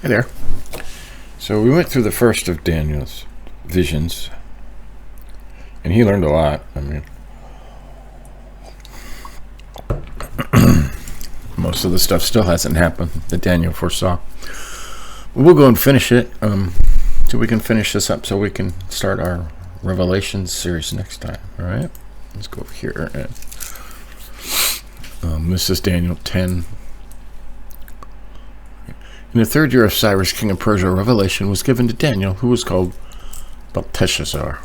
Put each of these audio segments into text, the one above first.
Hey there. So we went through the first of Daniel's visions, and he learned a lot. I mean, most of the stuff still hasn't happened that Daniel foresaw. We'll go and finish it, so we can finish this up, so we can start our Revelations series next time. All right, let's go over here, and this is Daniel 10. In the third year of Cyrus, king of Persia, a revelation was given to Daniel, who was called Belteshazzar.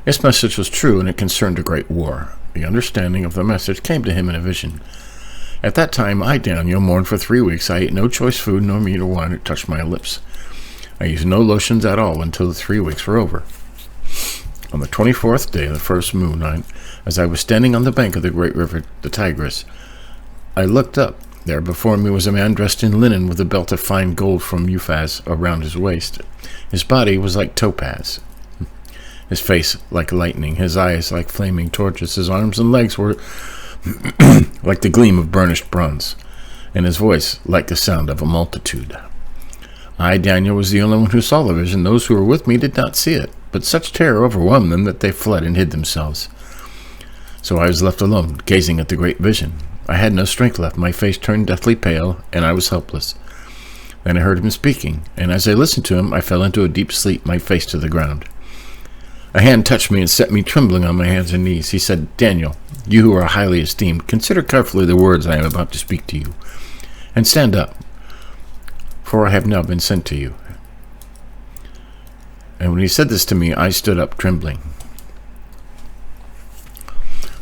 This message was true, and it concerned a great war. The understanding of the message came to him in a vision. At that time, I, Daniel, mourned for 3 weeks. I ate no choice food, nor meat or wine that touched my lips. I used no lotions at all until the 3 weeks were over. On the 24th day of the first moon night, as I was standing on the bank of the great river, the Tigris, I looked up. There before me was a man dressed in linen with a belt of fine gold from Uphaz around his waist. His body was like topaz, his face like lightning, his eyes like flaming torches, his arms and legs were like the gleam of burnished bronze, and his voice like the sound of a multitude. I, Daniel, was the only one who saw the vision. Those who were with me did not see it, but such terror overwhelmed them that they fled and hid themselves. So I was left alone, gazing at the great vision. I had no strength left. My face turned deathly pale, and I was helpless. Then I heard him speaking, and as I listened to him, I fell into a deep sleep, my face to the ground. A hand touched me and set me trembling on my hands and knees. He said, Daniel, you who are highly esteemed, consider carefully the words I am about to speak to you, and stand up, for I have now been sent to you. And when he said this to me, I stood up trembling.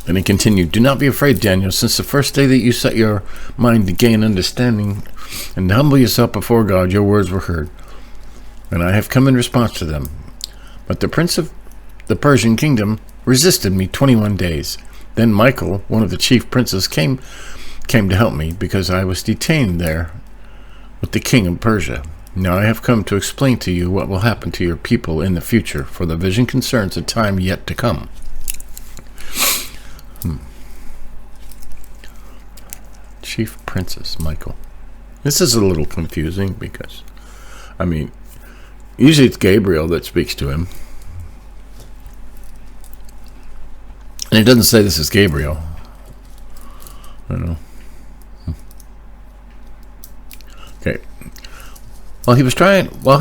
Then he continued, do not be afraid, Daniel, since the first day that you set your mind to gain understanding and to humble yourself before God, your words were heard, and I have come in response to them. But the prince of the Persian kingdom resisted me 21 days. Then Michael, one of the chief princes, came to help me, because I was detained there with the king of Persia. Now I have come to explain to you what will happen to your people in the future, for the vision concerns a time yet to come. Chief Princess Michael. This is a little confusing because, I mean, usually it's Gabriel that speaks to him. And it doesn't say this is Gabriel. I don't know. Okay. While he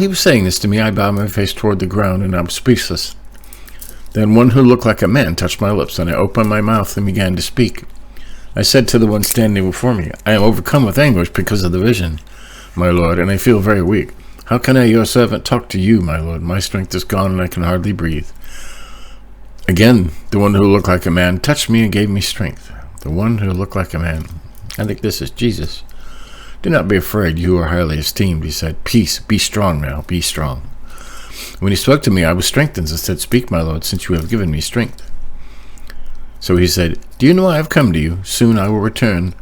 was saying this to me, I bowed my face toward the ground and I was speechless. Then one who looked like a man touched my lips, and I opened my mouth and began to speak. I said to the one standing before me, I am overcome with anguish because of the vision, my lord, and I feel very weak. How can I, your servant, talk to you, my lord? My strength is gone and I can hardly breathe. Again, the one who looked like a man touched me and gave me strength. The one who looked like a man. I think this is Jesus. Do not be afraid, you are highly esteemed, he said. Peace, be strong now, be strong. When he spoke to me, I was strengthened and said, speak, my lord, since you have given me strength. So he said, do you know I have come to you? Soon I will return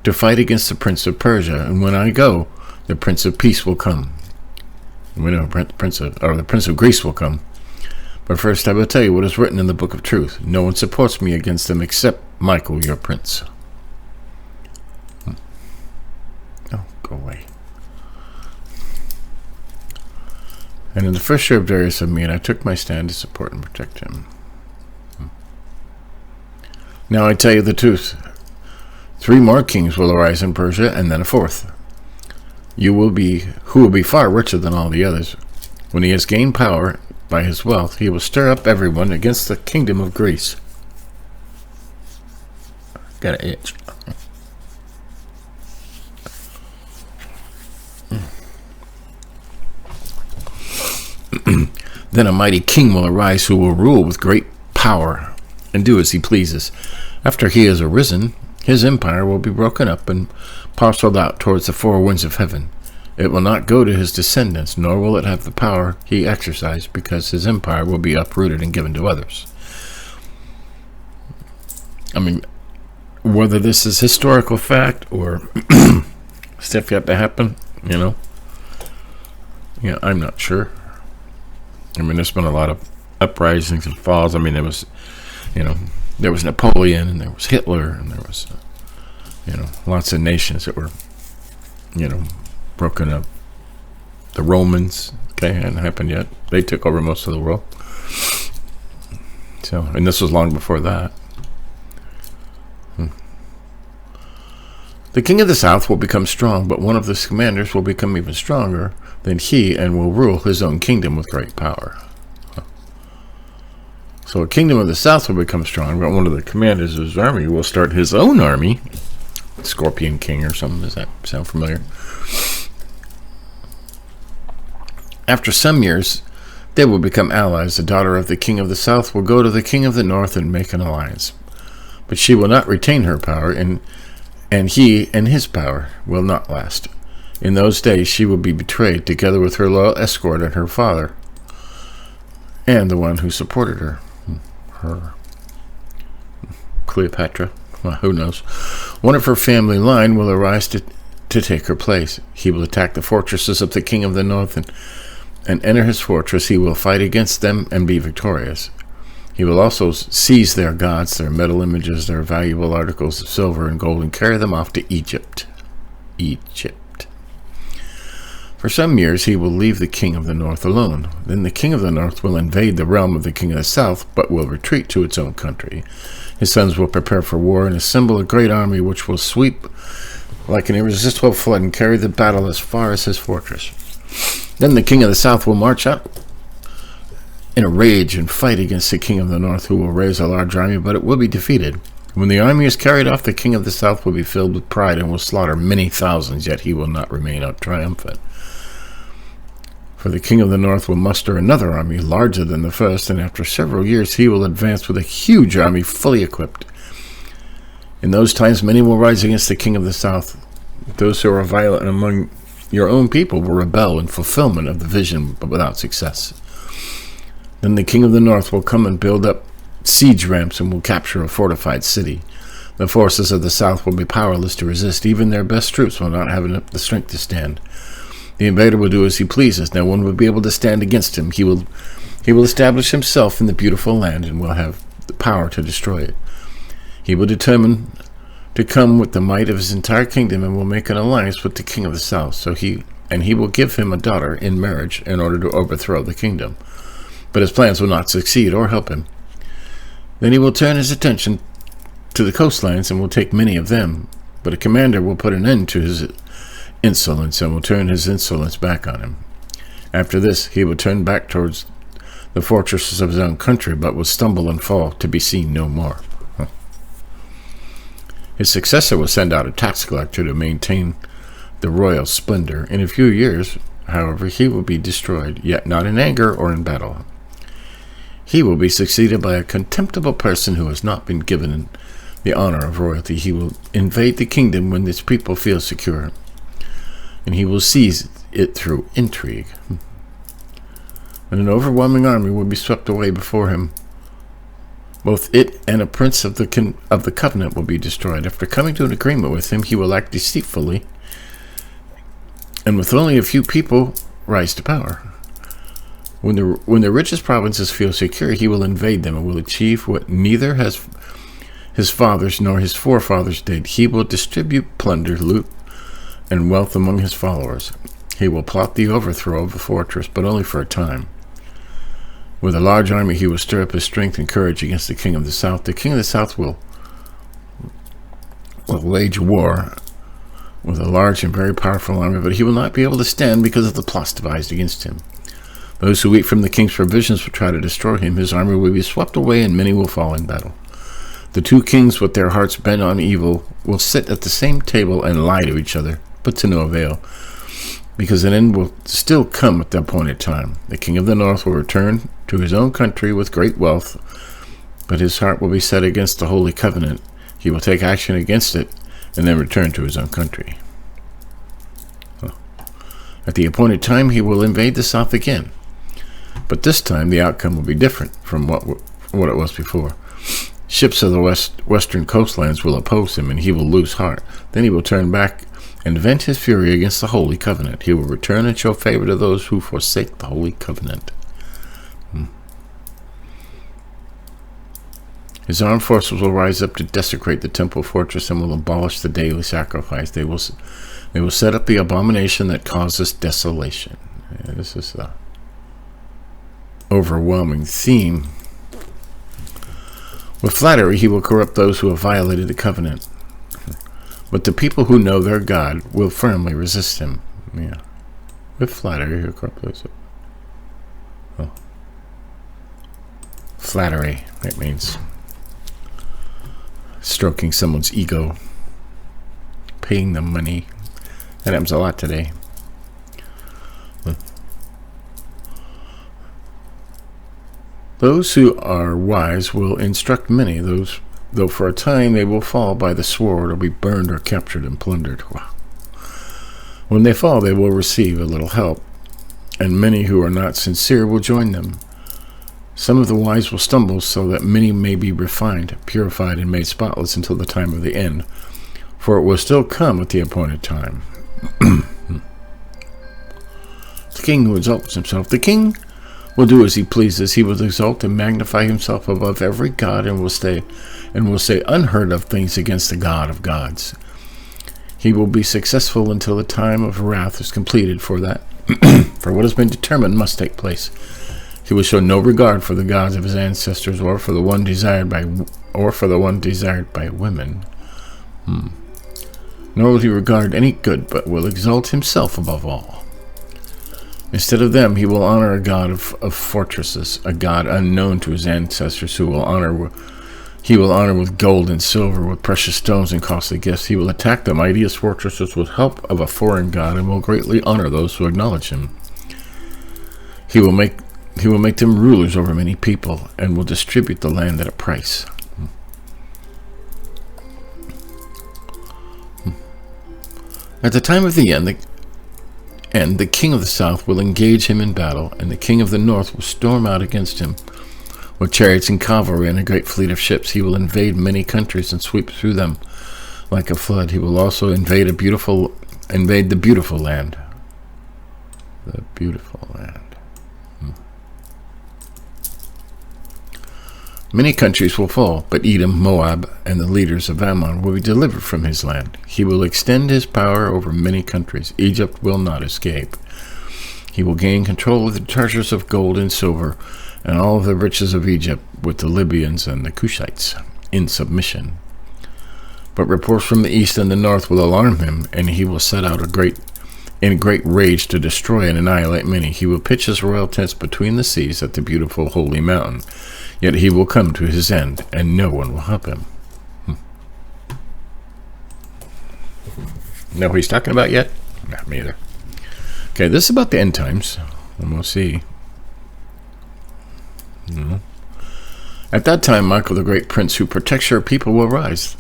to fight against the prince of Persia, and when I go, the prince of peace will come. We know the prince of Greece will come. But first I will tell you what is written in the book of truth. No one supports me against them except Michael, your prince. Oh, go away. And in the first year of Darius of Mede, I took my stand to support and protect him. Now I tell you the truth. 3 more kings will arise in Persia, and then a 4th. Who will be far richer than all the others. When he has gained power by his wealth, he will stir up everyone against the kingdom of Greece. Got an itch. Then a mighty king will arise who will rule with great power and do as he pleases. After he has arisen, his empire will be broken up and parceled out towards the 4 winds of heaven. It will not go to his descendants, nor will it have the power he exercised, because his empire will be uprooted and given to others. I mean, whether this is historical fact or stuff yet to happen, I'm not sure. I mean, there's been a lot of uprisings and falls. I mean, there was Napoleon, and there was Hitler, and there was, lots of nations that were, broken up. The Romans, okay, hadn't happened yet. They took over most of the world. So, and this was long before that. The king of the south will become strong, but one of his commanders will become even stronger than he and will rule his own kingdom with great power. So a kingdom of the south will become strong, but one of the commanders of his army will start his own army. Scorpion King or something. Does that sound familiar? After some years, they will become allies. The daughter of the king of the south will go to the king of the north and make an alliance. But she will not retain her power, and he and his power will not last. In those days she will be betrayed, together with her loyal escort and her father, and the one who supported her. Cleopatra. Well, who knows? One of her family line will arise to take her place. He will attack the fortresses of the king of the north and enter his fortress. He will fight against them and be victorious. He will also seize their gods, their metal images, their valuable articles of silver and gold, and carry them off to Egypt. For some years he will leave the king of the north alone. Then the king of the north will invade the realm of the king of the south, but will retreat to its own country. His sons will prepare for war and assemble a great army which will sweep like an irresistible flood and carry the battle as far as his fortress. Then the king of the south will march out in a rage and fight against the king of the north, who will raise a large army, but it will be defeated. When the army is carried off, the king of the south will be filled with pride and will slaughter many thousands, yet he will not remain triumphant. For the king of the north will muster another army larger than the first, and after several years he will advance with a huge army fully equipped. In those times many will rise against the king of the south. Those who are violent among your own people will rebel in fulfillment of the vision, but without success. Then the king of the north will come and build up siege ramps and will capture a fortified city. The forces of the south will be powerless to resist. Even their best troops will not have the strength to stand. The invader will do as he pleases. No one will be able to stand against him. He will establish himself in the beautiful land and will have the power to destroy it. He will determine to come with the might of his entire kingdom and will make an alliance with the king of the south. He will give him a daughter in marriage in order to overthrow the kingdom. But his plans will not succeed or help him. Then he will turn his attention to the coastlands and will take many of them. But a commander will put an end to his insolence and will turn his insolence back on him. After this, he will turn back towards the fortresses of his own country, but will stumble and fall to be seen no more. His successor will send out a tax collector to maintain the royal splendor. In a few years, however, he will be destroyed, yet not in anger or in battle. He will be succeeded by a contemptible person who has not been given the honor of royalty. He will invade the kingdom when its people feel secure, and he will seize it through intrigue. And an overwhelming army will be swept away before him. Both it and a prince of the covenant will be destroyed. After coming to an agreement with him, he will act deceitfully, and with only a few people rise to power. When the richest provinces feel secure, he will invade them and will achieve what neither his fathers nor his forefathers did. He will distribute plunder, loot, and wealth among his followers. He will plot the overthrow of a fortress, but only for a time. With a large army, he will stir up his strength and courage against the king of the south. The king of the south will wage war with a large and very powerful army, but he will not be able to stand because of the plots devised against him. Those who eat from the king's provisions will try to destroy him. His army will be swept away, and many will fall in battle. The two kings, with their hearts bent on evil, will sit at the same table and lie to each other, but to no avail, because an end will still come at the appointed time. The king of the north will return to his own country with great wealth, but his heart will be set against the holy covenant. He will take action against it, and then return to his own country. At the appointed time, he will invade the south again. But this time, the outcome will be different from what it was before. Ships of the western coastlands will oppose him, and he will lose heart. Then he will turn back and vent his fury against the holy covenant. He will return and show favor to those who forsake the holy covenant. His armed forces will rise up to desecrate the temple fortress and will abolish the daily sacrifice. They will They will set up the abomination that causes desolation. Yeah, this is the overwhelming theme. With flattery, he will corrupt those who have violated the covenant. But the people who know their God will firmly resist him. Yeah. With flattery, he'll corrupt those. Oh. Flattery, that means stroking someone's ego, paying them money. That happens a lot today. Those who are wise will instruct many, though for a time they will fall by the sword or be burned or captured and plundered. Wow. When they fall, they will receive a little help, and many who are not sincere will join them. Some of the wise will stumble, so that many may be refined, purified, and made spotless until the time of the end, for it will still come at the appointed time. The king who exalts himself. The king will do as he pleases. He will exalt and magnify himself above every god, and will say unheard of things against the God of gods. He will be successful until the time of wrath is completed, for what has been determined must take place. He will show no regard for the gods of his ancestors, or for the one desired by women. Nor will he regard any good, but will exalt himself above all. Instead of them, he will honor a god of fortresses, a god unknown to his ancestors, he will honor with gold and silver, with precious stones and costly gifts. He will attack the mightiest fortresses with help of a foreign god, and will greatly honor those who acknowledge him. He will make them rulers over many people, and will distribute the land at a price. At the time of the end, the king of the south will engage him in battle, and the king of the north will storm out against him. With chariots and cavalry and a great fleet of ships, he will invade many countries and sweep through them like a flood. He will also invade the beautiful land. The beautiful land. Many countries will fall, but Edom, Moab, and the leaders of Ammon will be delivered from his land. He will extend his power over many countries. Egypt will not escape. He will gain control of the treasures of gold and silver, and all of the riches of Egypt, with the Libyans and the Cushites in submission. But reports from the east and the north will alarm him, and he will set out in great rage to destroy and annihilate many. He will pitch his royal tents between the seas at the beautiful holy mountain. Yet he will come to his end, and no one will help him. Know who he's talking about yet? Not me either. Okay, this is about the end times, and we'll see. At that time, Michael, the great prince who protects your people, will rise.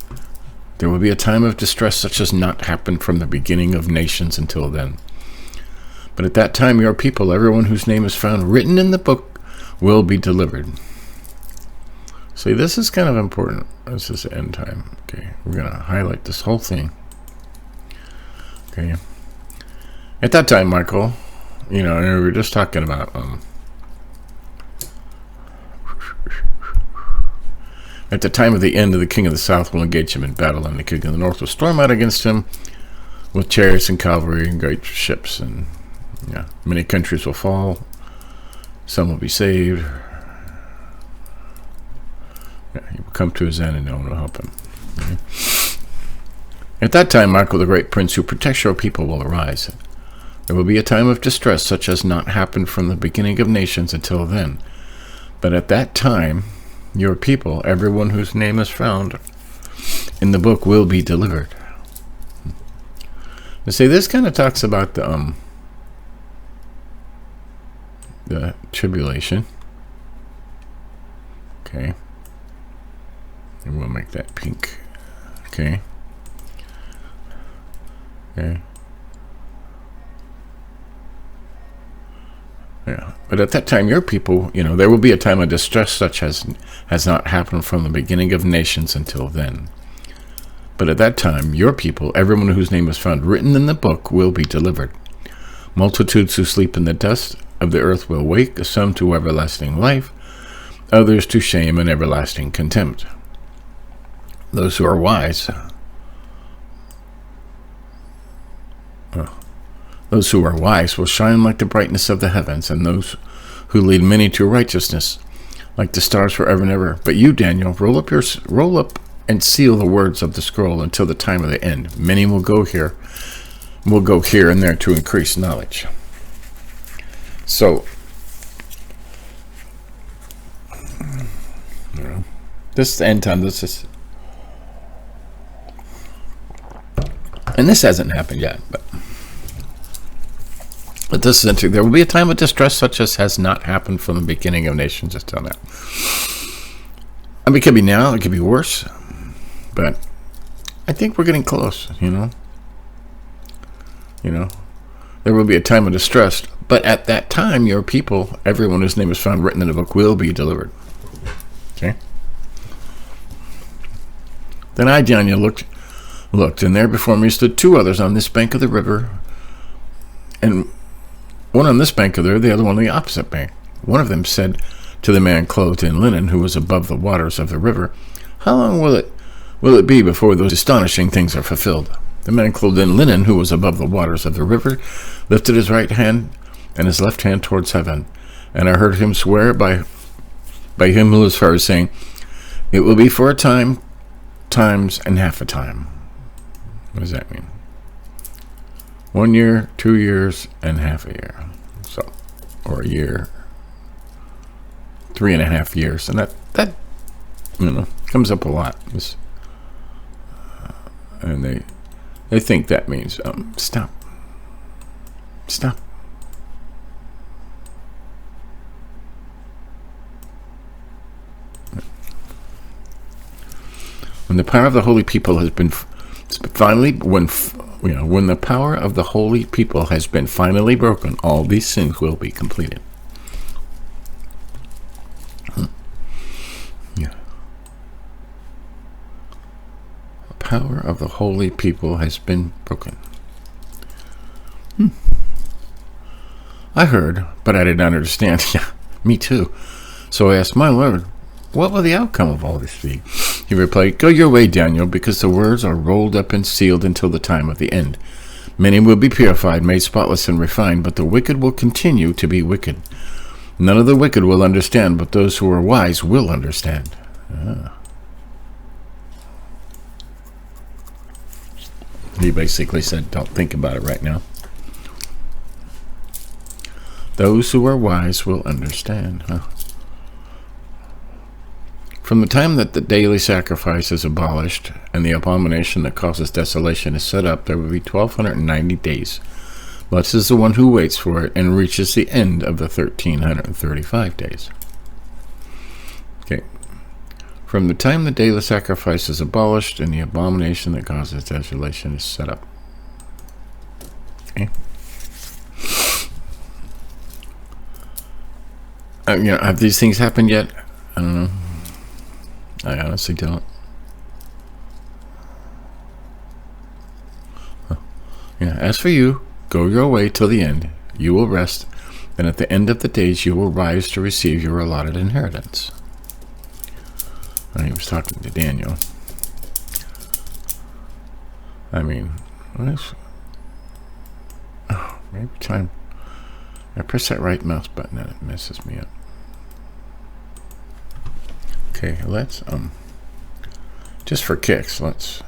There will be a time of distress such as not happened from the beginning of nations until then. But at that time, your people, everyone whose name is found written in the book, will be delivered. See, this is kind of important. This is the end time. Okay, we're going to highlight this whole thing. Okay. At that time, Michael, and we were just talking about at the time of the end, the king of the south will engage him in battle, and the king of the north will storm out against him with chariots and cavalry and great ships, and many countries will fall. Some will be saved. He will come to his end, and no one will help him. Okay. At that time, Michael, the great prince who protects your people, will arise. There will be a time of distress such as not happened from the beginning of nations until then. But at that time, your people, everyone whose name is found in the book, will be delivered. You see, this kind of talks about the tribulation. Okay. And we'll make that pink. Okay. Okay. Yeah. But at that time, your people, there will be a time of distress such as has not happened from the beginning of nations until then. But at that time, your people, everyone whose name is found written in the book, will be delivered. Multitudes who sleep in the dust of the earth will wake, some to everlasting life, others to shame and everlasting contempt. Those who are wise Those who are wise will shine like the brightness of the heavens, and those who lead many to righteousness like the stars forever and ever. But you, Daniel, roll up and seal the words of the scroll until the time of the end. Many will go here and there to increase knowledge. So, this is the end time. And this hasn't happened yet, but this is interesting. There will be a time of distress such as has not happened from the beginning of nations until now. I mean, it could be now, it could be worse, but I think we're getting close, There will be a time of distress, but at that time, your people, everyone whose name is found written in the book, will be delivered. Okay? Then I, Daniel, looked, and there before me stood two others on this bank of the river, and one on this bank of the river, the other one on the opposite bank. One of them said to the man clothed in linen, who was above the waters of the river, "How long will it be before those astonishing things are fulfilled?" The man clothed in linen, who was above the waters of the river, lifted his right hand and his left hand towards heaven, and I heard him swear by him who was first, saying, "It will be for a time, times, and half a time." What does that mean? 1 year, 2 years, and half a year. So, or a year, 3.5 years, and that comes up a lot. And they think that means stop. When the power of the holy people has been finally, when the power of the holy people has been finally broken, all these things will be completed. Yeah. The power of the holy people has been broken. I heard, but I did not understand. Yeah, me too. So I asked my Lord, what will the outcome of all this be? He replied, "Go your way, Daniel, because the words are rolled up and sealed until the time of the end. Many will be purified, made spotless and refined, but the wicked will continue to be wicked. None of the wicked will understand, but those who are wise will understand." He basically said, don't think about it right now. Those who are wise will understand. From the time that the daily sacrifice is abolished and the abomination that causes desolation is set up, there will be 1,290 days. Blessed is the one who waits for it and reaches the end of the 1,335 days. Okay. From the time the daily sacrifice is abolished and the abomination that causes desolation is set up. Okay. Have these things happened yet? I don't know. I honestly don't. As for you, go your way till the end. You will rest, and at the end of the days you will rise to receive your allotted inheritance. And he was talking to Daniel. I mean, maybe time. I press that right mouse button and it messes me up. Okay, let's just for kicks, let's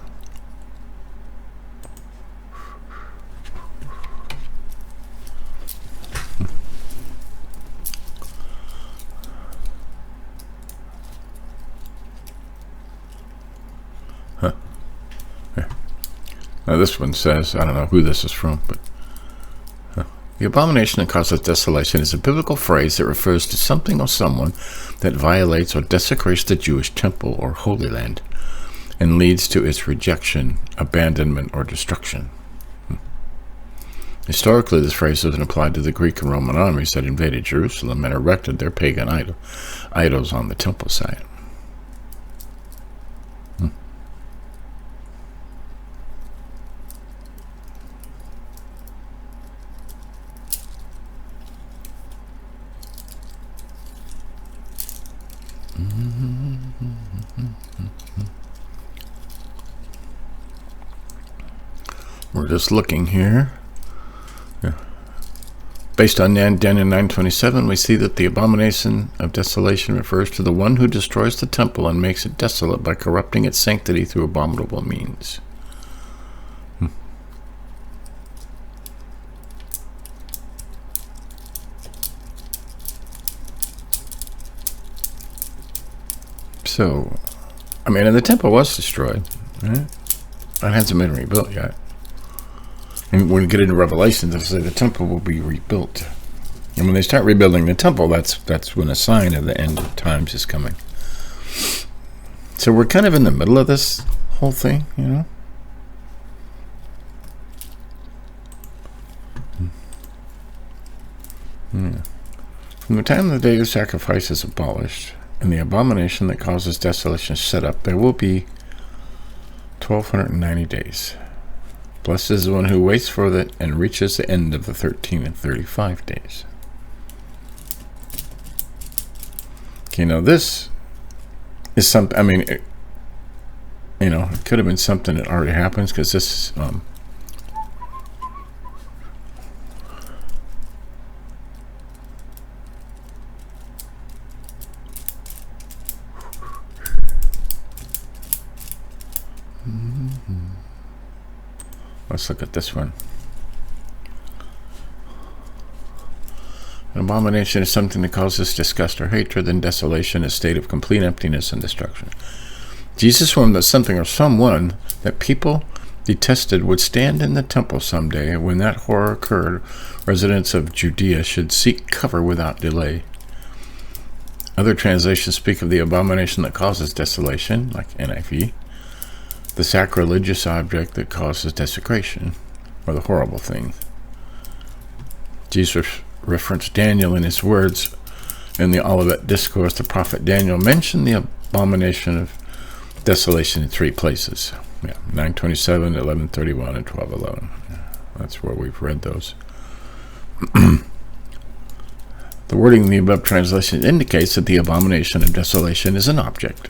Now this one says, I don't know who this is from, but the abomination that causes desolation is a biblical phrase that refers to something or someone that violates or desecrates the Jewish temple or Holy Land and leads to its rejection, abandonment, or destruction. Historically, this phrase has been applied to the Greek and Roman armies that invaded Jerusalem and erected their pagan idols on the temple site. We're just looking here. Yeah. Based on Daniel 9:27, we see that the abomination of desolation refers to the one who destroys the temple and makes it desolate by corrupting its sanctity through abominable means. So, I mean, and the temple was destroyed, right? It hasn't been rebuilt yet. And when we get into Revelation, they'll say the temple will be rebuilt. And when they start rebuilding the temple, that's when a sign of the end of times is coming. So we're kind of in the middle of this whole thing, you know? Yeah. From the time the day of sacrifice is abolished, and the abomination that causes desolation is set up, there will be 1,290 days. Blessed is the one who waits for it and reaches the end of the 13 and 35 days. Okay, now this is something, I mean, it could have been something that already happens, because this is, let's look at this one. An abomination is something that causes disgust or hatred, and desolation is a state of complete emptiness and destruction. Jesus warned that something or someone that people detested would stand in the temple someday. When that horror occurred, residents of Judea should seek cover without delay. Other translations speak of the abomination that causes desolation, like NIV, the sacrilegious object that causes desecration, or the horrible thing. Jesus referenced Daniel in his words in the Olivet Discourse. The prophet Daniel mentioned the abomination of desolation in 3 places. 9:27, 11:31, and 12:11. That's where we've read those. The wording in the above translation indicates that the abomination of desolation is an object.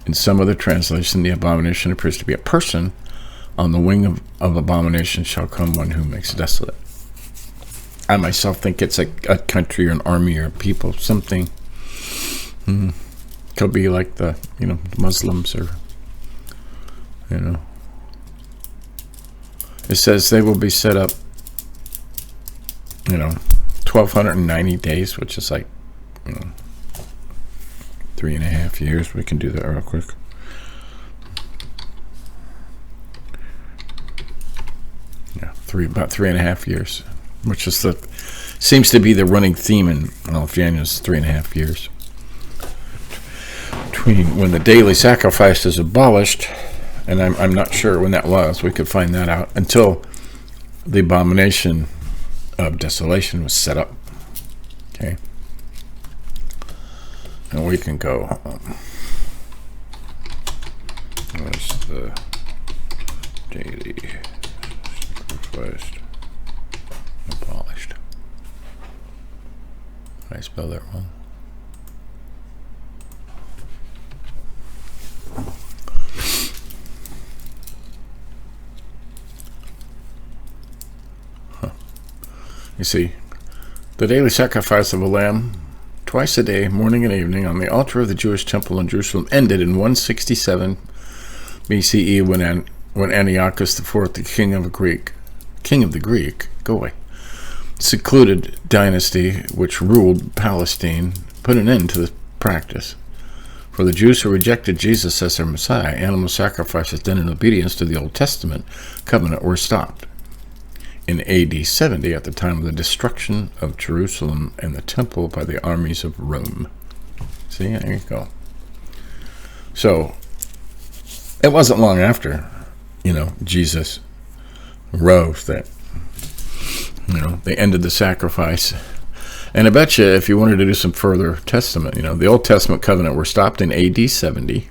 In some other translation, the abomination appears to be a person. On the wing of abomination shall come one who makes desolate. I myself think it's a country or an army or a people, something. Could be like the, Muslims or, It says they will be set up, 1,290 days, which is like, 3.5 years. We can do that real quick. Yeah, about 3.5 years, which is seems to be the running theme in Daniel's 3.5 years between when the daily sacrifice is abolished, and I'm not sure when that was. We could find that out, until the abomination of desolation was set up. Okay. And we can go. Where's the daily sacrifice abolished? Did I spell that wrong? You see, the daily sacrifice of a lamb twice a day, morning and evening, on the altar of the Jewish temple in Jerusalem ended in 167 BCE when Antiochus IV, the king of the Greek, secluded dynasty which ruled Palestine, put an end to the practice. For the Jews who rejected Jesus as their Messiah, animal sacrifices done in obedience to the Old Testament covenant were stopped. In AD 70, at the time of the destruction of Jerusalem and the temple by the armies of Rome. See, there you go. So, it wasn't long after, Jesus rose that, they ended the sacrifice. And I bet you, if you wanted to do some further testament, the Old Testament covenant were stopped in AD 70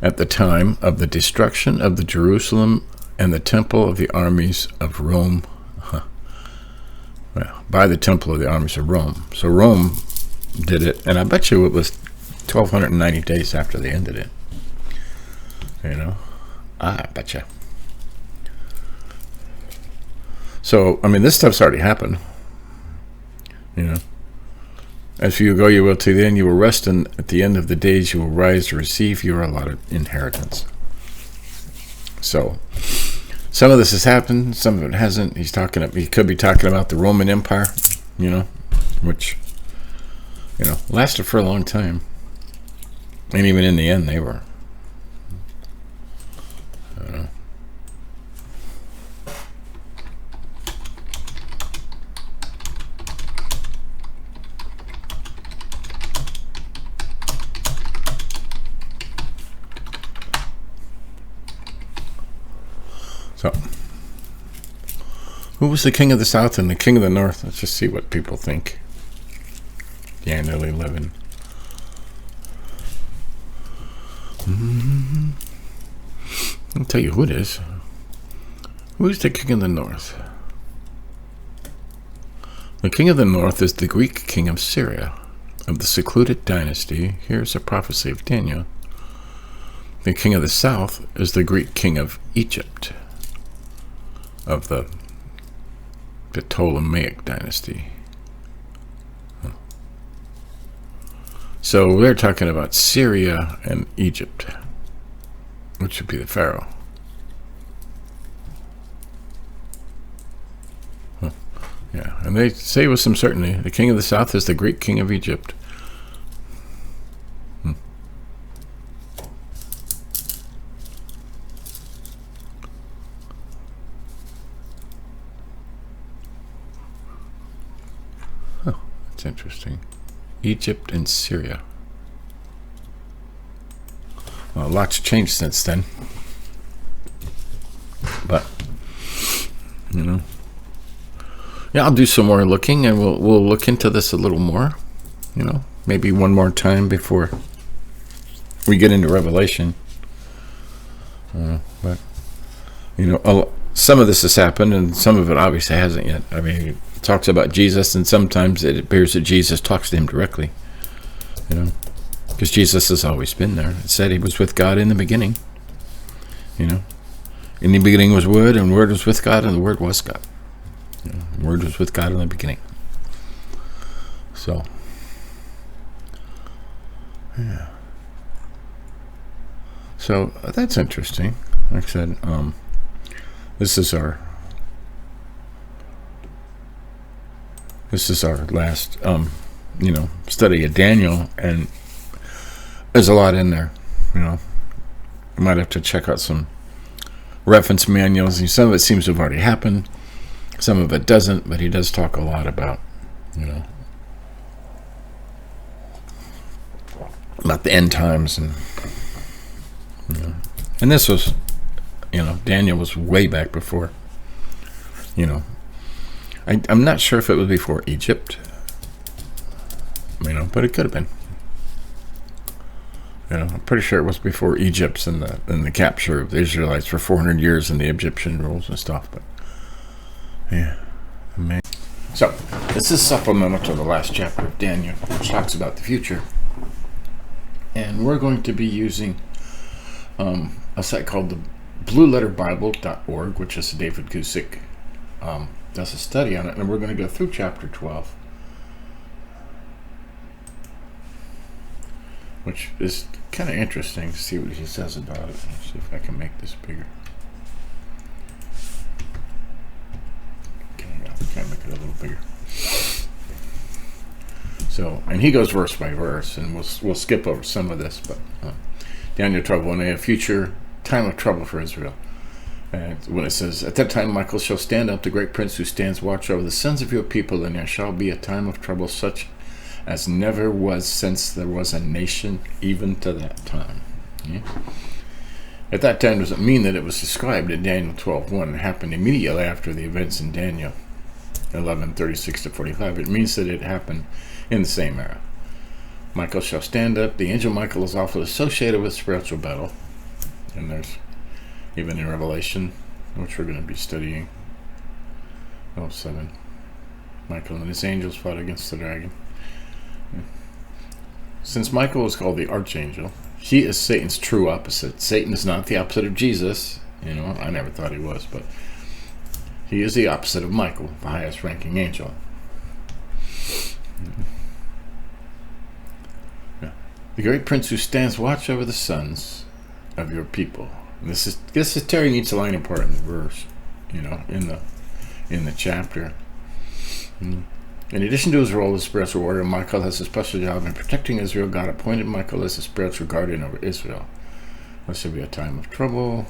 at the time of the destruction of the Jerusalem and the temple of the armies of Rome. Well, by the temple of the armies of Rome. So Rome did it, and I bet you it was 1,290 days after they ended it. I bet you. So, I mean, this stuff's already happened. You know, as you go, you will to the end. You will rest, and at the end of the days, you will rise to receive your allotted inheritance. So, some of this has happened. Some of it hasn't. He could be talking about the Roman Empire. You know, which lasted for a long time, and even in the end, they were. So, who was the king of the south and the king of the north? Let's just see what people think. Daniel 11. I'll tell you who it is. Who's the king of the north? The king of the north is the Greek king of Syria, of the secluded dynasty. Here's a prophecy of Daniel. The king of the south is the Greek king of Egypt, of the Ptolemaic dynasty. So they're talking about Syria and Egypt, which would be the Pharaoh. Yeah, and they say with some certainty, the king of the south is the Greek king of Egypt. That's interesting. Egypt and Syria. Well, a lot's changed since then. But, yeah, I'll do some more looking, and we'll look into this a little more. Maybe one more time before we get into Revelation. But some of this has happened, and some of it obviously hasn't yet. I mean, it talks about Jesus, and sometimes it appears that Jesus talks to him directly. Because Jesus has always been there. It said he was with God in the beginning. In the beginning was Word, and Word was with God, and the Word was God. The Word was with God in the beginning. So, yeah. So that's interesting. Like I said, this is our last study of Daniel, and there's a lot in there. You might have to check out some reference manuals, and some of it seems to have already happened, some of it doesn't, but he does talk a lot about about the end times, and and this was Daniel was way back before. I'm not sure if it was before Egypt, but it could have been. I'm pretty sure it was before Egypt and the capture of the Israelites for 400 years and the Egyptian rules and stuff. But yeah, amazing. So this is supplemental to the last chapter of Daniel, which talks about the future, and we're going to be using a site called the BlueLetterBible.org, which is David Gusick does a study on it, and we're going to go through chapter 12, which is kind of interesting to see what he says about it. Let's see if I can make this bigger. Okay, I'll make it a little bigger. So, and he goes verse by verse, and we'll skip over some of this, but Daniel 12:1, a future time of trouble for Israel. And when it says, at that time Michael shall stand up, the great prince who stands watch over the sons of your people, and there shall be a time of trouble such as never was since there was a nation, even to that time. Yeah? At that time doesn't mean that it was described in Daniel 12:1. It happened immediately after the events in Daniel 11:36-45. It means that it happened in the same era. Michael shall stand up. The angel Michael is often associated with spiritual battle. And there's even in Revelation, which we're going to be studying, 7. Michael and his angels fought against the dragon. Since Michael is called the archangel, he is Satan's true opposite. Satan is not the opposite of Jesus. I never thought he was, but He is the opposite of Michael, the highest ranking angel. The great prince who stands watch over the sons of your people. And this is tearing each line apart in the verse, in the chapter. In addition to his role as spiritual warrior, Michael has a special job in protecting Israel. God appointed Michael as a spiritual guardian over Israel. This should be a time of trouble,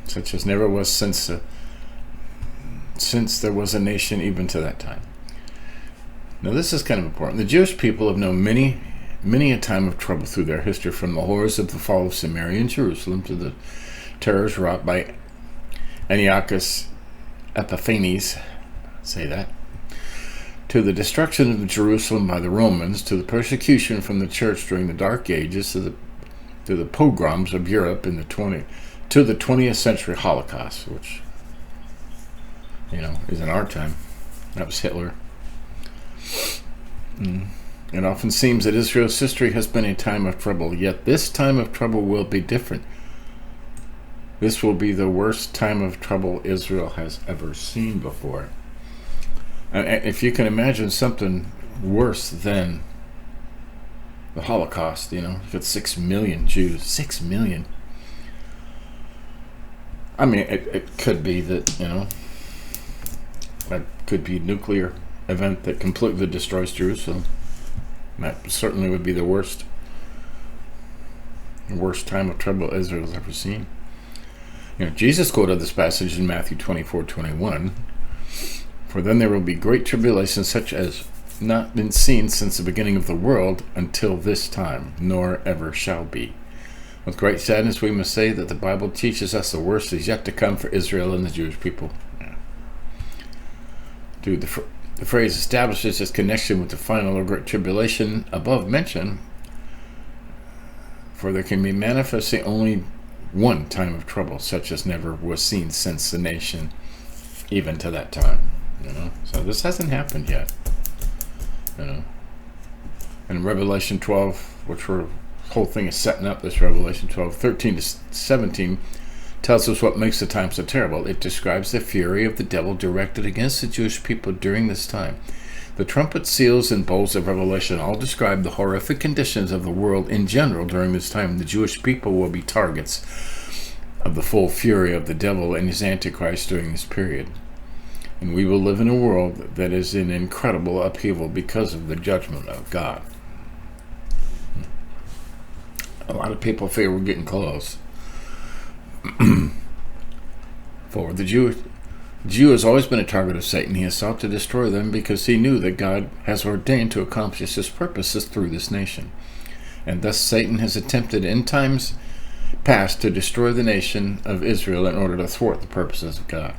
such as never was since there was a nation even to that time. Now this is kind of important. The Jewish people have known many a time of trouble through their history, from the horrors of the fall of Samaria and Jerusalem to the terrors wrought by Antiochus Epiphanes, to the destruction of Jerusalem by the Romans, to the persecution from the church during the Dark Ages, to the pogroms of Europe in the 20th century Holocaust, which is in our time. That was Hitler. It often seems that Israel's history has been a time of trouble, yet this time of trouble will be different. This will be the worst time of trouble Israel has ever seen before. If you can imagine something worse than the Holocaust, you've got 6 million Jews. 6 million. I mean, it could be that, that could be a nuclear event that completely destroys Jerusalem. That certainly would be the worst time of trouble Israel's ever seen. Jesus quoted this passage in Matthew 24:21. For then there will be great tribulation, such as not been seen since the beginning of the world until this time, nor ever shall be. With great sadness we must say that the Bible teaches us the worst is yet to come for Israel and the Jewish people. Dude, the phrase establishes its connection with the final or great tribulation above mentioned, for there can be manifestly only one time of trouble, such as never was seen since the nation, even to that time. So this hasn't happened yet. In Revelation 12, which the whole thing is setting up, this Revelation 12, 13 to 17, tells us what makes the time so terrible. It describes the fury of the devil directed against the Jewish people during this time. The trumpet, seals, and bowls of Revelation all describe the horrific conditions of the world in general during this time. The Jewish people will be targets of the full fury of the devil and his Antichrist during this period. And we will live in a world that is in incredible upheaval because of the judgment of God. A lot of people feel we're getting close. For the Jew has always been a target of Satan. He has sought to destroy them because he knew that God has ordained to accomplish his purposes through this nation. And thus Satan has attempted in times past to destroy the nation of Israel in order to thwart the purposes of God.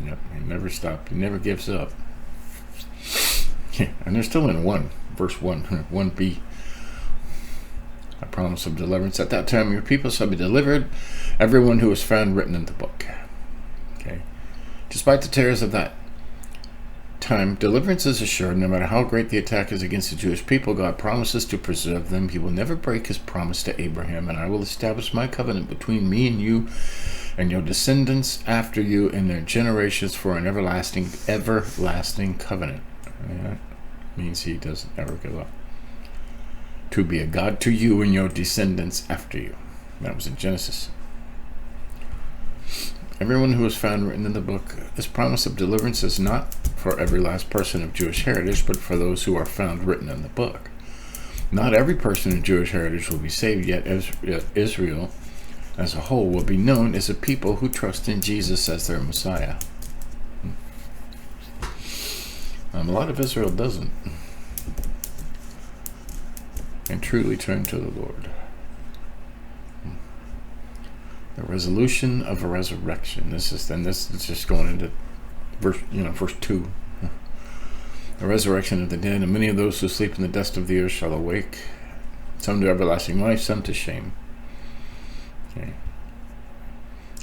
Yep, he never stopped. He never gives up. And they're still in verse 1b. A promise of deliverance. At that time your people shall be delivered, everyone who is found written in the book. Okay. Despite the terrors of that time, deliverance is assured. No matter how great the attack is against the Jewish people, God promises to preserve them. He will never break his promise to Abraham, and I will establish my covenant between me and you and your descendants after you in their generations for an everlasting covenant. That means he doesn't ever give up. To be a God to you and your descendants after you. That was in Genesis. Everyone who is found written in the book, this promise of deliverance is not for every last person of Jewish heritage, but for those who are found written in the book. Not every person of Jewish heritage will be saved, yet Israel as a whole will be known as a people who trust in Jesus as their Messiah. A lot of Israel doesn't. And truly turn to the Lord. The resolution of a resurrection. This is just going into verse 2. The resurrection of the dead, and many of those who sleep in the dust of the earth shall awake, some to everlasting life, some to shame. Okay.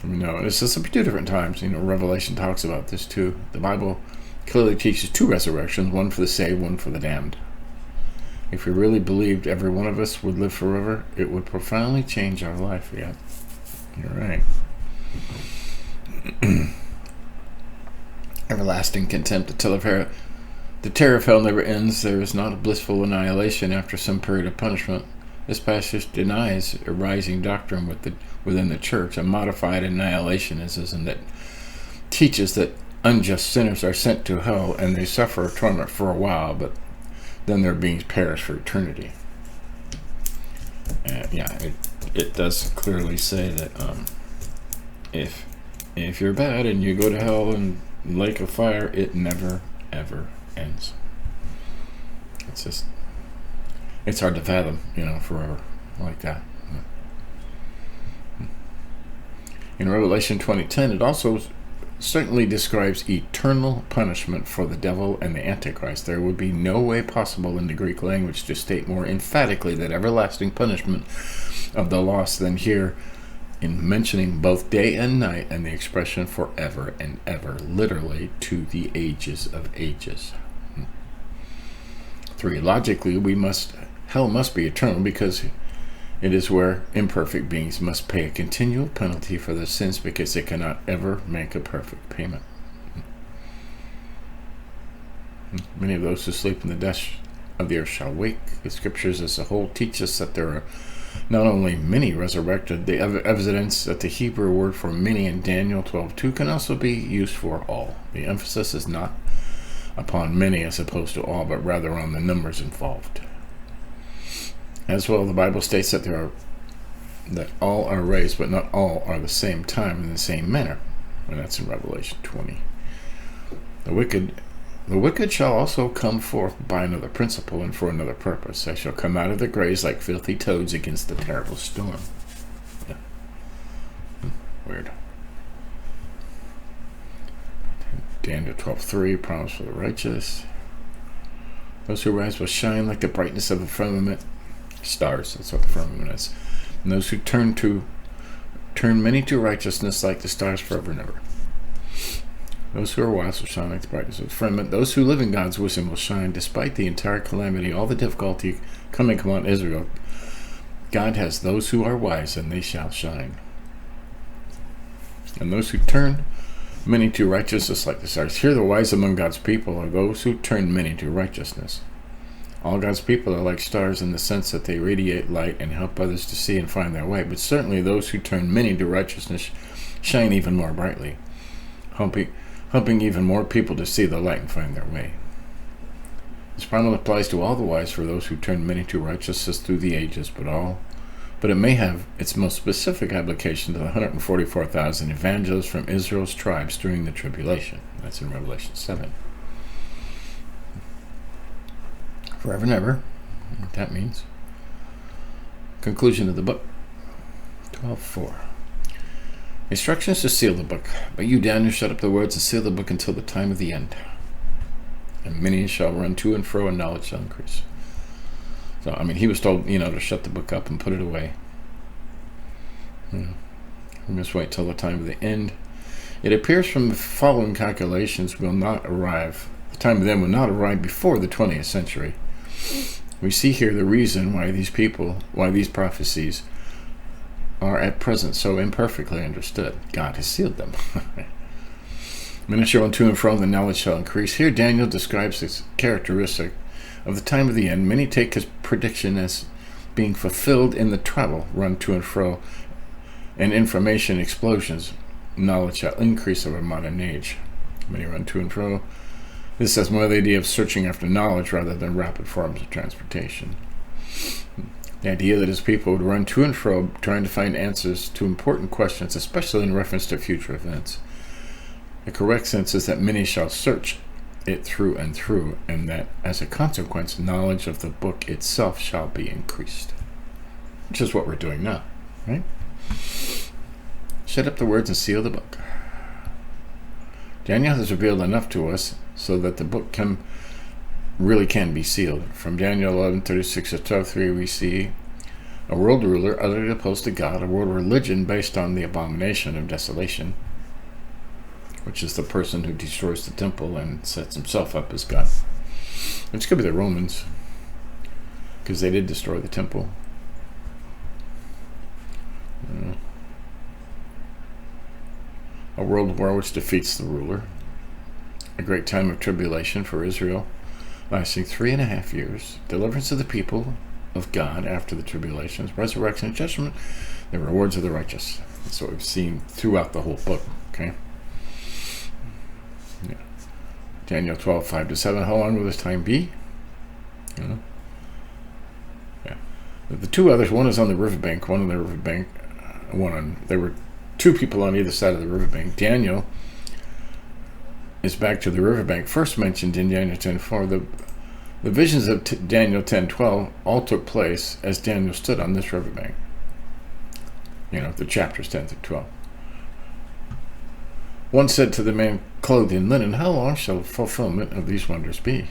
This is two different times. Revelation talks about this too. The Bible clearly teaches two resurrections, one for the saved, one for the damned. If we really believed every one of us would live forever, it would profoundly change our life. Yeah, you're right. Everlasting contempt. The terror of hell never ends. There is not a blissful annihilation after some period of punishment. This passage denies a rising doctrine within the church, a modified annihilationism that teaches that unjust sinners are sent to hell and they suffer torment for a while, but then their beings perish for eternity. It does clearly say that if you're bad and you go to hell and lake of fire, it never ever ends. It's hard to fathom, forever like that. In Revelation 20:10, it also certainly describes eternal punishment for the devil and the Antichrist. There would be no way possible in the Greek language to state more emphatically that everlasting punishment of the lost than here in mentioning both day and night and the expression forever and ever, literally to the ages of ages. 3. Logically, hell must be eternal because it is where imperfect beings must pay a continual penalty for their sins because they cannot ever make a perfect payment. Many of those who sleep in the dust of the earth shall wake. The scriptures as a whole teach us that there are not only many resurrected, the evidence that the Hebrew word for many in Daniel 12:2 can also be used for all. The emphasis is not upon many as opposed to all, but rather on the numbers involved. As well, the Bible states that all are raised, but not all are the same time in the same manner. And that's in Revelation 20. The wicked shall also come forth by another principle and for another purpose. They shall come out of their graves like filthy toads against the terrible storm. Yeah. Weird. Daniel 12:3, promise for the righteous. Those who rise will shine like the brightness of the firmament. Stars, that's what the firmament is. And those who turn many to righteousness like the stars forever and ever. Those who are wise will shine like the brightness of the firmament. Those who live in God's wisdom will shine despite the entire calamity, all the difficulty coming upon Israel. God has those who are wise, and they shall shine. And those who turn many to righteousness like the stars. Here the wise among God's people are those who turn many to righteousness. All God's people are like stars in the sense that they radiate light and help others to see and find their way. But certainly those who turn many to righteousness shine even more brightly, helping even more people to see the light and find their way. This promise applies to all the wise for those who turn many to righteousness through the ages, but it may have its most specific application to the 144,000 evangelists from Israel's tribes during the tribulation. That's in Revelation 7. Forever and ever, what that means. Conclusion of the book, 12:4. Instructions to seal the book. But you, Daniel, shut up the words and seal the book until the time of the end. And many shall run to and fro, and knowledge shall increase. So, he was told, to shut the book up and put it away. We must wait till the time of the end. It appears from the following calculations will not arrive. The time of them will not arrive before the 20th century. We see here the reason why these prophecies are at present so imperfectly understood. God has sealed them. Many shall run to and fro, and the knowledge shall increase. Here Daniel describes this characteristic of the time of the end. Many take his prediction as being fulfilled in the travel, run to and fro, and information explosions. Knowledge shall increase over modern age. Many run to and fro. This has more the idea of searching after knowledge rather than rapid forms of transportation. The idea that his people would run to and fro trying to find answers to important questions, especially in reference to future events. The correct sense is that many shall search it through and through, and that as a consequence, knowledge of the book itself shall be increased. Which is what we're doing now, right? Shut up the words and seal the book. Daniel has revealed enough to us so that the book can be sealed. From Daniel 11:36-12:3, we see a world ruler utterly opposed to God, a world religion based on the abomination of desolation, which is the person who destroys the temple and sets himself up as God. Which could be the Romans, because they did destroy the temple. A world war which defeats the ruler. A great time of tribulation for Israel, lasting 3.5 years. Deliverance of the people of God after the tribulations. Resurrection and judgment. The rewards of the righteous. That's what we've seen throughout the whole book. Okay. Yeah. Daniel 12, 5-7. How long will this time be? Yeah. The two others, one is on the riverbank, there were two people on either side of the riverbank. Daniel is back to the riverbank, first mentioned in Daniel 10:4. The visions of Daniel 10:12 all took place as Daniel stood on this riverbank. The chapters 10-12. One said to the man clothed in linen, "How long shall the fulfillment of these wonders be?"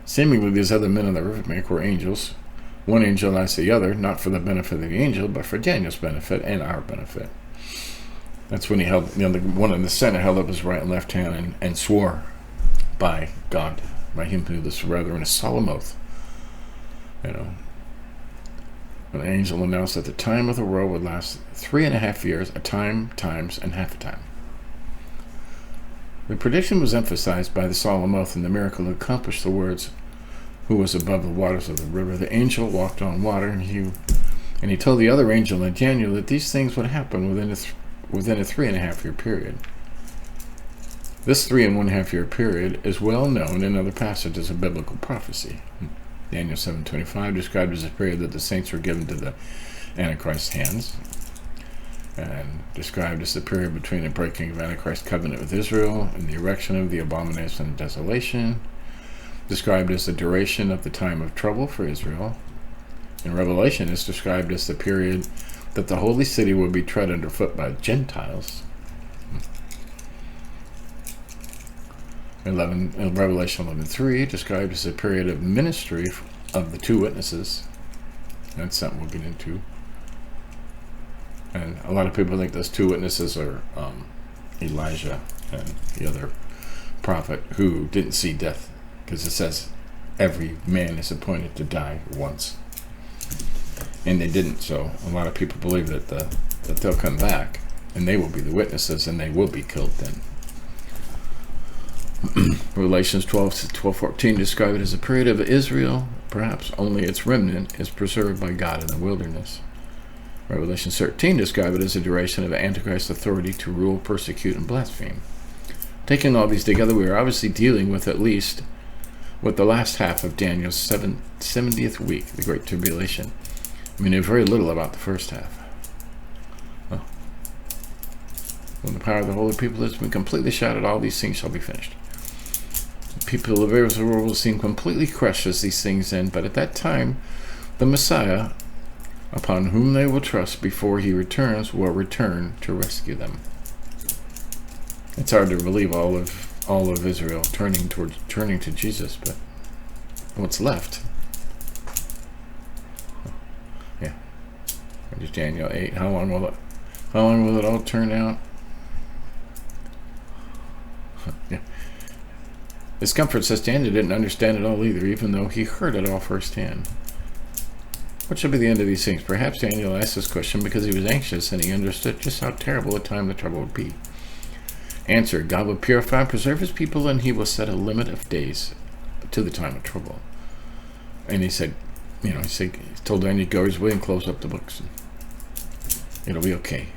Seemingly these other men on the riverbank were angels. One angel asked the other, not for the benefit of the angel, but for Daniel's benefit and our benefit. That's when he held, the one in the center held up his right and left hand and swore by God, by him who this rather in a solemn oath. When the angel announced that the time of the world would last 3.5 years, a time, times, and half a time. The prediction was emphasized by the solemn oath, and the miracle accomplished the words, "Who was above the waters of the river?" The angel walked on water, and he told the other angel and Daniel that these things would happen within a 3.5 year period. This 3.5 year period is well known in other passages of biblical prophecy. Daniel 7:25 described as a period that the saints were given to the Antichrist's hands, and described as the period between the breaking of Antichrist's covenant with Israel and the erection of the abomination of desolation, described as the duration of the time of trouble for Israel. In Revelation, it's described as the period that the holy city will be tread underfoot by Gentiles. In Revelation 11:3, described as a period of ministry of the two witnesses. That's something we'll get into. And a lot of people think those two witnesses are Elijah and the other prophet who didn't see death, because it says every man is appointed to die once, and they didn't. So a lot of people believe that they'll come back and they will be the witnesses and they will be killed then. Revelations 12:14 describe it as a period of Israel. Perhaps only its remnant is preserved by God in the wilderness. Revelation 13 describe it as a duration of Antichrist's authority to rule, persecute, and blaspheme. Taking all these together, we are obviously dealing with at least with the last half of Daniel's 70th week, the Great Tribulation. We know very little about the first half. When the power of the holy people has been completely shattered, all these things shall be finished. The people of Israel will seem completely crushed as these things end, but at that time, the Messiah, upon whom they will trust before he returns, will return to rescue them. It's hard to believe all of Israel turning to Jesus, but what's left? Yeah. Just Daniel 8. How long will it all turn out? Yeah. Discomfort says Daniel didn't understand it all either, even though he heard it all firsthand. What should be the end of these things? Perhaps Daniel asked this question because he was anxious and he understood just how terrible a time the trouble would be. Answer: God will purify and preserve his people, and he will set a limit of days to the time of trouble. And he said, he told Daniel to go his way and close up the books. It'll be okay.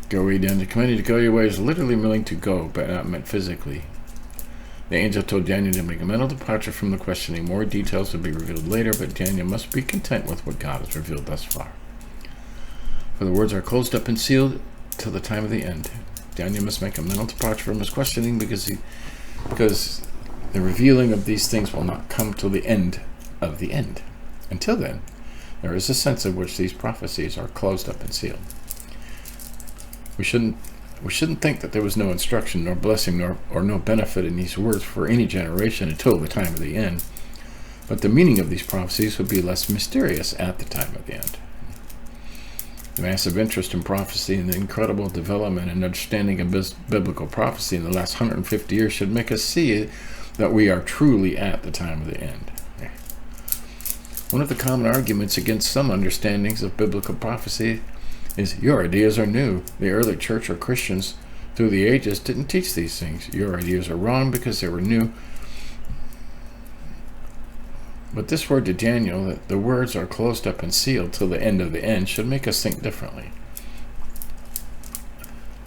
Go read Daniel. Commanded to go your way is literally meaning to go, but not meant physically. The angel told Daniel to make a mental departure from the questioning. More details will be revealed later, but Daniel must be content with what God has revealed thus far. For the words are closed up and sealed till the time of the end. Daniel must make a mental departure from his questioning because the revealing of these things will not come till the end of the end. Until then, there is a sense in which these prophecies are closed up and sealed. We shouldn't think that there was no instruction, nor blessing, or no benefit in these words for any generation until the time of the end. But the meaning of these prophecies would be less mysterious at the time of the end. The massive interest in prophecy and the incredible development and understanding of biblical prophecy in the last 150 years should make us see that we are truly at the time of the end. One of the common arguments against some understandings of biblical prophecy is your ideas are new. The early church or Christians through the ages didn't teach these things. Your ideas are wrong because they were new. But this word to Daniel, that the words are closed up and sealed till the end of the end, should make us think differently.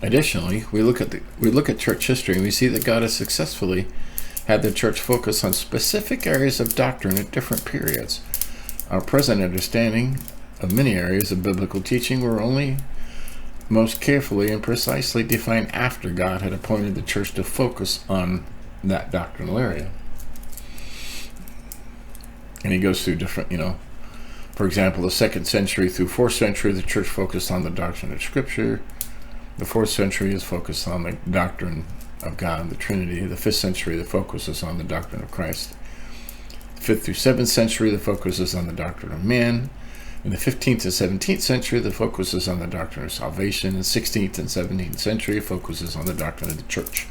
Additionally, we look at church history and we see that God has successfully had the church focus on specific areas of doctrine at different periods. Our present understanding of many areas of biblical teaching were only most carefully and precisely defined after God had appointed the church to focus on that doctrinal area. And he goes through different, for example, the 2nd century through 4th century, the church focused on the doctrine of Scripture. The 4th century is focused on the doctrine of God and the Trinity. The 5th century, the focus is on the doctrine of Christ. 5th through 7th century, the focus is on the doctrine of man. In the 15th and 17th century, the focus is on the doctrine of salvation. In the 16th and 17th century, focuses on the doctrine of the church.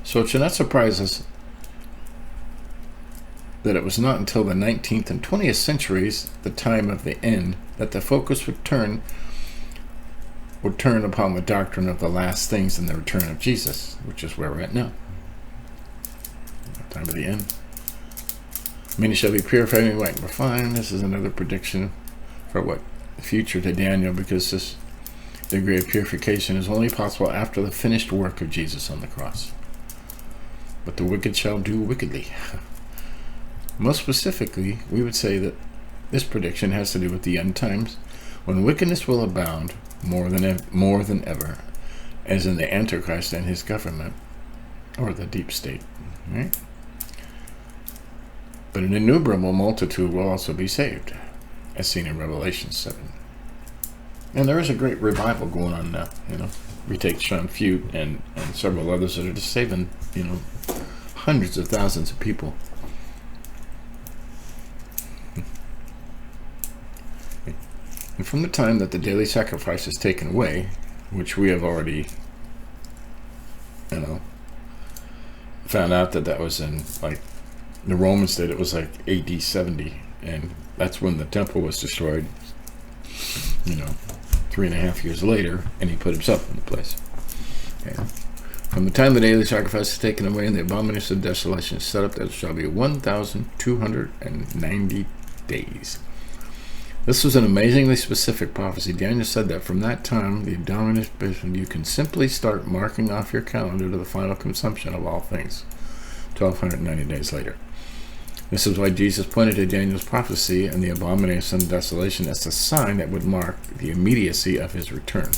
So it should not surprise us that it was not until the 19th and 20th centuries, the time of the end, that the focus would turn upon the doctrine of the last things and the return of Jesus, which is where we're at now. Time of the end. Many shall be purified and white and refined. This is another prediction for what the future to Daniel, because this degree of purification is only possible after the finished work of Jesus on the cross. But the wicked shall do wickedly. Most specifically, we would say that this prediction has to do with the end times, when wickedness will abound more than ever, as in the Antichrist and his government, or the deep state. Right? But an innumerable multitude will also be saved, as seen in Revelation 7. And there is a great revival going on now. We take Sean Fute and several others that are just saving, hundreds of thousands of people. And from the time that the daily sacrifice is taken away, which we have already, found out that was in, like, the Romans did, it was like AD 70, and that's when the temple was destroyed, 3.5 years later, and he put himself in the place. And from the time the daily sacrifice is taken away and the abomination of desolation is set up, that shall be 1,290 days. This was an amazingly specific prophecy. Daniel said that from that time, the abomination, you can simply start marking off your calendar to the final consumption of all things, 1,290 days later. This is why Jesus pointed to Daniel's prophecy and the abomination of desolation as a sign that would mark the immediacy of his return.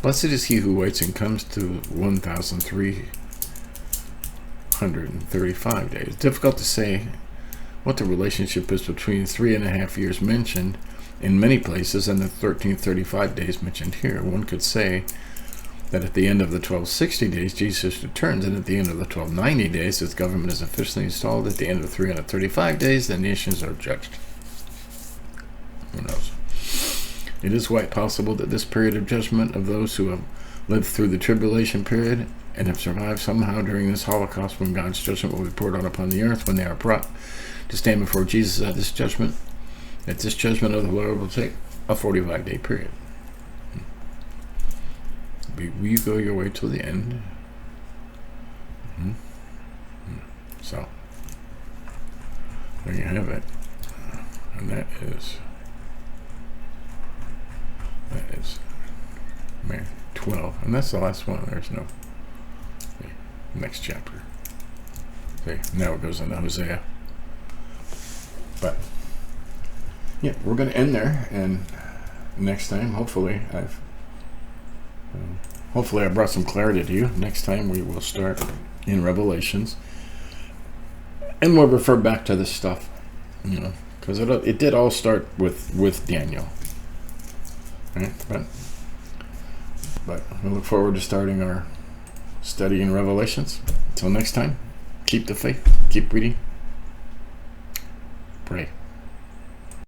Blessed is he who waits and comes to 1,335 days. It's difficult to say what the relationship is between 3.5 years mentioned in many places and the 1,335 days mentioned here. One could say that at the end of the 1260 days, Jesus returns, and at the end of the 1290 days, his government is officially installed. At the end of 335 days, the nations are judged. Who knows? It is quite possible that this period of judgment of those who have lived through the tribulation period and have survived somehow during this Holocaust, when God's judgment will be poured out upon the earth, when they are brought to stand before Jesus at this judgment, that this judgment of the Lord will take a 45-day period. Will you go your way till the end? So, there you have it. And that is man, 12. And that's the last one. There's no next chapter. Okay, now it goes into Hosea. But yeah, we're going to end there, and next time, hopefully I brought some clarity to you. Next time we will start in Revelations, and we'll refer back to this stuff, because it did all start with Daniel, right? But we look forward to starting our study in Revelations. Until next time, keep the faith, keep reading, pray.